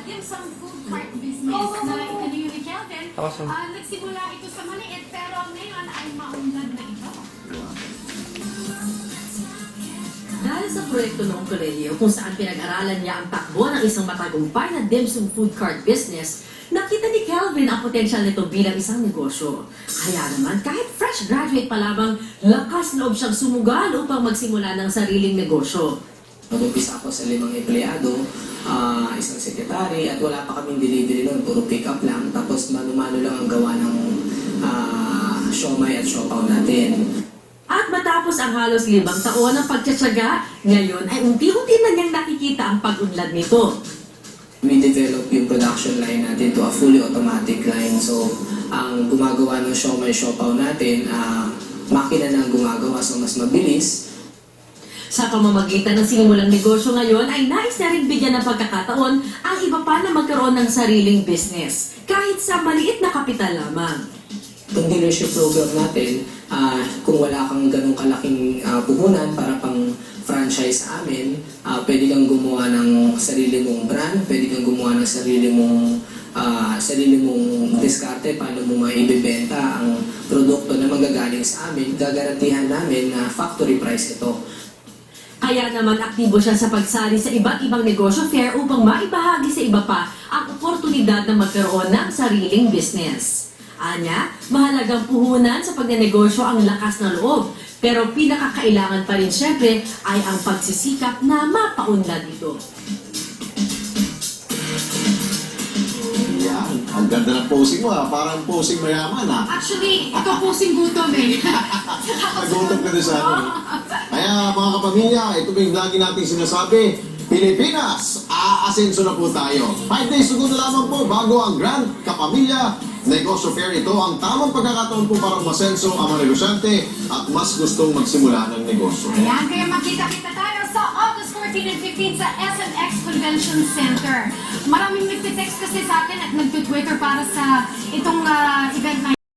dim sum food cart business na itinayo ni Kelvin. Awesome. Nagsimula ito sa maliit pero ngayon ay maunlad na ito. Dahil sa proyekto noong kolehiyo kung saan pinag-aralan niya ang takbo ng isang matagumpay na dim sum food cart business, nakita ni Kelvin ang potensyal nito bilang isang negosyo. Kaya naman, kahit fresh graduate pa lamang, lakas loob siyang sumugal upang magsimula ng sariling negosyo. Nag-umpisa ako sa 5 empleyado, isang sekretary, at wala pa kaming delivery noon, puro pick up lang. Tapos mano-mano lang ang gawa ng siomay at siopaw natin. At matapos ang halos 5 taon ng pagtsatsaga, ngayon ay unti-unti na niyang nakikita ang pag-unlad nito. We develop yung production line natin to a fully automatic line. So, ang gumagawa ng siomay siopaw natin, makina na ang gumagawa, so mas mabilis. Sa pamamagitan ng sinimulang negosyo ngayon ay nais na rin bigyan ng pagkakataon ang iba pa na magkaroon ng sariling business, kahit sa maliit na kapital lamang. Yung dealership program natin, kung wala kang ganong kalaking puhunan para pang franchise sa amin, pwede kang gumawa ng sarili mong brand, pwede kang gumawa ng sarili mong diskarte paano mo maibibenta ang produkto na magagaling sa amin. Gagarantihan namin na factory price ito. Kaya naman aktibo siya sa pagsali sa iba't ibang negosyo fair upang maibahagi sa iba pa ang oportunidad na magkaroon ng sariling business. Anya, mahalagang puhunan sa pagnenegosyo ang lakas ng loob, pero pinakakailangan pa rin syempre ay ang pagsisikap na mapaunlad ito. Yan, ang ganda ng posing mo parang posing mayaman Actually, ito pusing gutom eh. Nagutom ka din sa akin. Kaya mga kapamilya, ito ba yung lagi natin sinasabi, Pilipinas, aasenso na po tayo. 5 days to go na lamang po bago ang Grand Kapamilya Negosyo Fair. Ito ang tamang pagkakataon po para umasenso ang mga negosyante at mas gustong magsimula ng negosyo. Ayan, kaya makita-kita tayo sa August 14 and 15 sa SMX Convention Center. Maraming nagtitext kasi sa atin at nagtutwitter para sa itong event na